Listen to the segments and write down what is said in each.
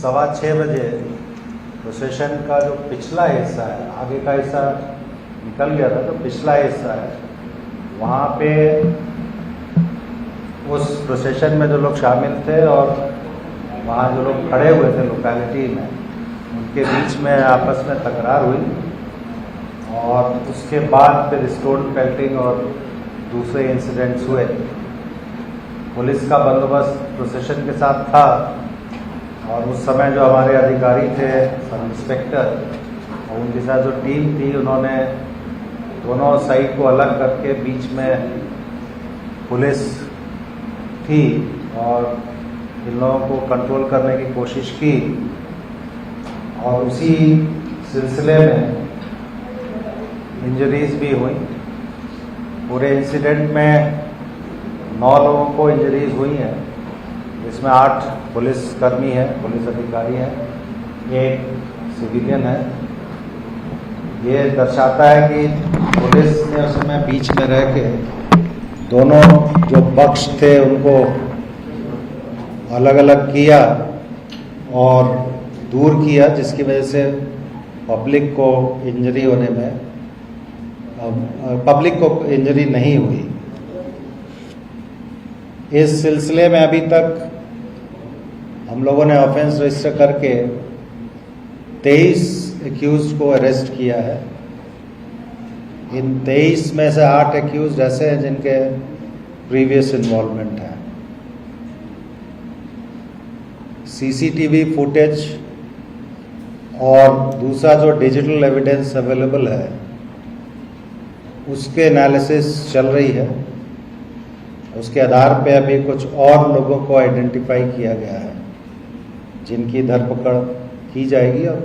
6:15 बजे प्रोसेशन का जो पिछला हिस्सा है, आगे का हिस्सा निकल गया था, तो पिछला हिस्सा है वहाँ पे उस प्रोसेशन में जो लोग शामिल थे और वहाँ जो लोग खड़े हुए थे लोकेलिटी में, उनके बीच में आपस में तकरार हुई और उसके बाद फिर स्टोन पेल्टिंग और दूसरे इंसिडेंट्स हुए। पुलिस का बंदोबस्त प्रोसेशन के साथ था और उस समय जो हमारे अधिकारी थे, सब इंस्पेक्टर और उनके साथ जो टीम थी, उन्होंने दोनों साइड को अलग करके बीच में पुलिस थी और इन लोगों को कंट्रोल करने की कोशिश की। और उसी सिलसिले में इंजरीज भी हुई। पूरे इंसिडेंट में 9 लोगों को इंजरीज हुई हैं, जिसमें 8 पुलिसकर्मी हैं, पुलिस अधिकारी हैं, 1 सिविलियन है। ये दर्शाता है कि पुलिस ने उस समय बीच में रह के दोनों जो पक्ष थे उनको अलग अलग किया और दूर किया, जिसकी वजह से पब्लिक को इंजरी होने में पब्लिक को इंजरी नहीं हुई। इस सिलसिले में अभी तक हम लोगों ने ऑफेंस रजिस्टर करके 23 एक्यूज्ड को अरेस्ट किया है। इन 23 में से 8 एक्यूज्ड ऐसे हैं जिनके प्रीवियस इन्वॉल्वमेंट है। सीसीटीवी फुटेज और दूसरा जो डिजिटल एविडेंस अवेलेबल है उसके एनालिसिस चल रही है। उसके आधार पे अभी कुछ और लोगों को आइडेंटिफाई किया गया है जिनकी धरपकड़ की जाएगी और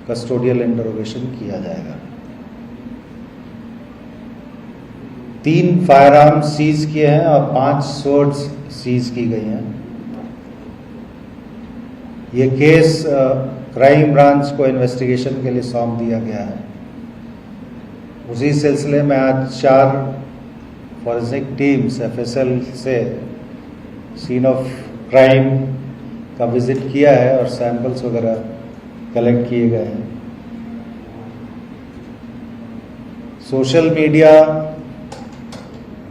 कस्टोडियल इंटरोगेशन किया जाएगा। 3 फायर आर्म्स सीज किए हैं और 5 सोर्ड्स सीज की गई हैं। ये केस क्राइम ब्रांच को इन्वेस्टिगेशन के लिए सौंप दिया गया है। उसी सिलसिले में आज 4 फॉरेंसिक टीम्स FSL से सीन ऑफ क्राइम का विजिट किया है और सैंपल्स वगैरह कलेक्ट किए गए हैं। Social media,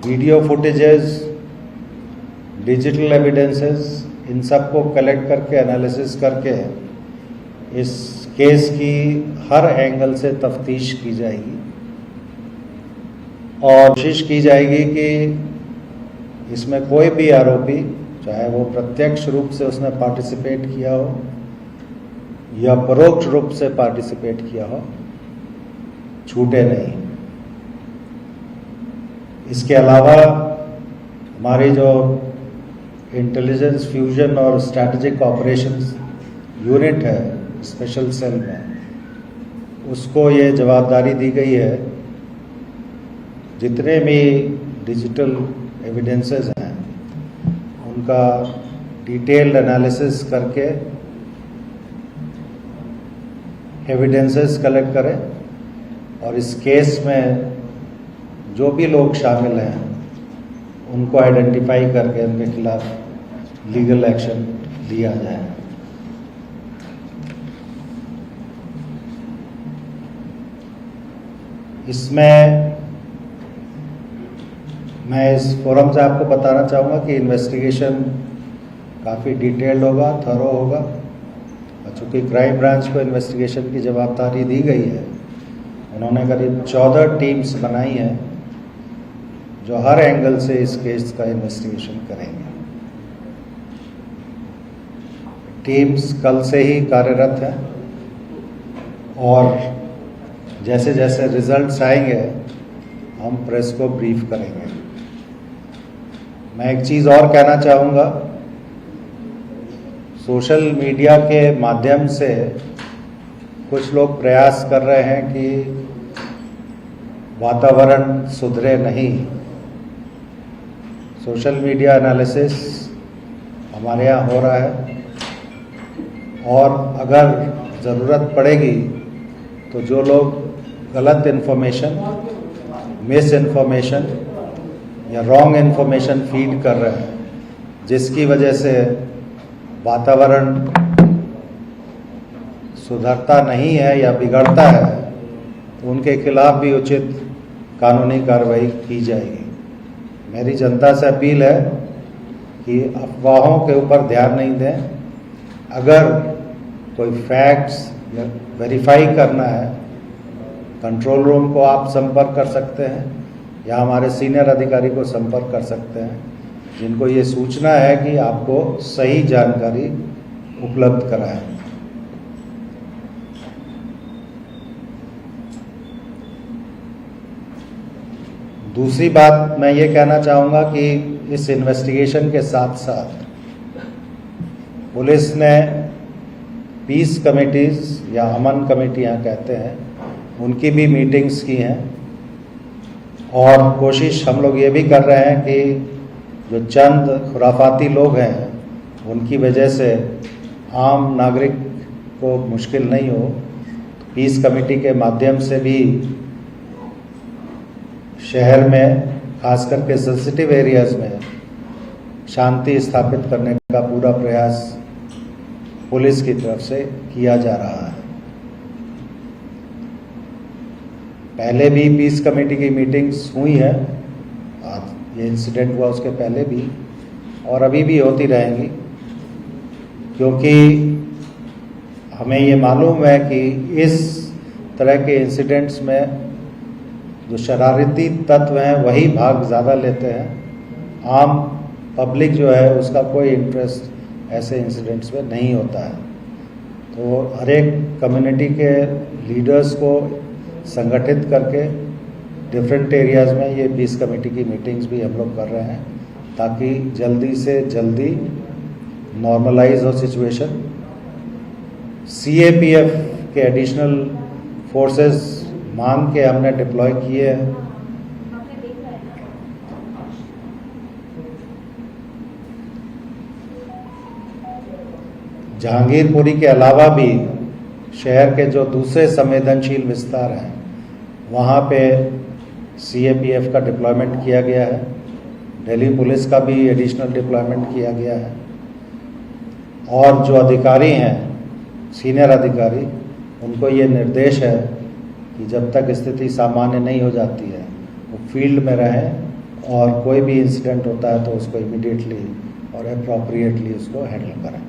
video footages, digital evidences, इन सब को कलेक्ट करके एनालिसिस करके इस केस की हर एंगल से तफ्तीश की जाएगी और कोशिश की जाएगी कि इसमें कोई भी आरोपी, चाहे वो प्रत्यक्ष रूप से उसने पार्टिसिपेट किया हो या परोक्ष रूप से पार्टिसिपेट किया हो, छूटे नहीं। इसके अलावा हमारी जो इंटेलिजेंस फ्यूजन और स्ट्रैटेजिक ऑपरेशंस यूनिट है स्पेशल सेल में, उसको ये जवाबदारी दी गई है जितने भी डिजिटल एविडेंसेस हैं उनका डिटेल्ड एनालिसिस करके एविडेंसेस कलेक्ट करें और इस केस में जो भी लोग शामिल हैं उनको आइडेंटिफाई करके उनके खिलाफ लीगल एक्शन लिया जाए। इसमें मैं इस फोरम से आपको बताना चाहूँगा कि इन्वेस्टिगेशन काफ़ी डिटेल्ड होगा, थरो होगा और चूँकि क्राइम ब्रांच को इन्वेस्टिगेशन की जवाबदारी दी गई है, उन्होंने करीब 14 टीम्स बनाई हैं जो हर एंगल से इस केस का इन्वेस्टिगेशन करेंगे। टीम्स कल से ही कार्यरत हैं और जैसे जैसे रिजल्ट्स आएंगे हम प्रेस को ब्रीफ करेंगे। मैं एक चीज़ और कहना चाहूँगा, सोशल मीडिया के माध्यम से कुछ लोग प्रयास कर रहे हैं कि वातावरण सुधरे नहीं। सोशल मीडिया एनालिसिस हमारे यहाँ हो रहा है और अगर ज़रूरत पड़ेगी तो जो लोग गलत इन्फॉर्मेशन, मिस इन्फॉर्मेशन या रॉन्ग इन्फॉर्मेशन फीड कर रहे हैं, जिसकी वजह से वातावरण सुधरता नहीं है या बिगड़ता है तो उनके खिलाफ भी उचित कानूनी कार्रवाई की जाएगी। मेरी जनता से अपील है कि अफवाहों के ऊपर ध्यान नहीं दें। अगर कोई फैक्ट्स या वेरीफाई करना है, कंट्रोल रूम को आप संपर्क कर सकते हैं या हमारे सीनियर अधिकारी को संपर्क कर सकते हैं, जिनको ये सूचना है कि आपको सही जानकारी उपलब्ध कराएं। दूसरी बात मैं ये कहना चाहूँगा कि इस इन्वेस्टिगेशन के साथ साथ पुलिस ने पीस कमेटीज़ या अमन कमेटियाँ कहते हैं, उनकी भी मीटिंग्स की हैं और कोशिश हम लोग ये भी कर रहे हैं कि जो चंद खुराफाती लोग हैं उनकी वजह से आम नागरिक को मुश्किल नहीं हो। पीस कमेटी के माध्यम से भी शहर में खास करके सेंसिटिव एरियाज़ में शांति स्थापित करने का पूरा प्रयास पुलिस की तरफ से किया जा रहा है। पहले भी पीस कमेटी की मीटिंग्स हुई है, ये इंसिडेंट हुआ उसके पहले भी और अभी भी होती रहेंगी, क्योंकि हमें ये मालूम है कि इस तरह के इंसिडेंट्स में जो शरारती तत्व हैं वही भाग ज़्यादा लेते हैं। आम पब्लिक जो है उसका कोई इंटरेस्ट ऐसे इंसिडेंट्स में नहीं होता है। तो हर एक कम्युनिटी के लीडर्स को संगठित करके डिफरेंट एरियाज़ में ये पीस कमेटी की मीटिंग्स भी हम लोग कर रहे हैं, ताकि जल्दी से जल्दी नॉर्मलाइज हो सिचुएशन। CAPF के एडिशनल फोर्सेस मांग के हमने डिप्लॉय किए हैं। जहांगीरपुरी के अलावा भी शहर के जो दूसरे संवेदनशील विस्तार हैं वहाँ पे CAPF का डिप्लॉयमेंट किया गया है। दिल्ली पुलिस का भी एडिशनल डिप्लॉयमेंट किया गया है और जो अधिकारी हैं, सीनियर अधिकारी, उनको ये निर्देश है कि जब तक स्थिति सामान्य नहीं हो जाती है वो फील्ड में रहें और कोई भी इंसिडेंट होता है तो उसको इमीडिएटली और अप्रोप्रिएटली उसको हैंडल करें।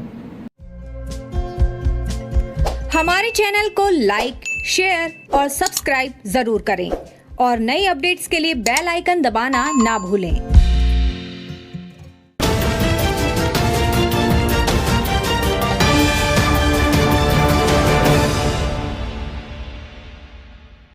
हमारे चैनल को लाइक, शेयर और सब्सक्राइब जरूर करें और नई अपडेट्स के लिए बेल आइकन दबाना ना भूलें।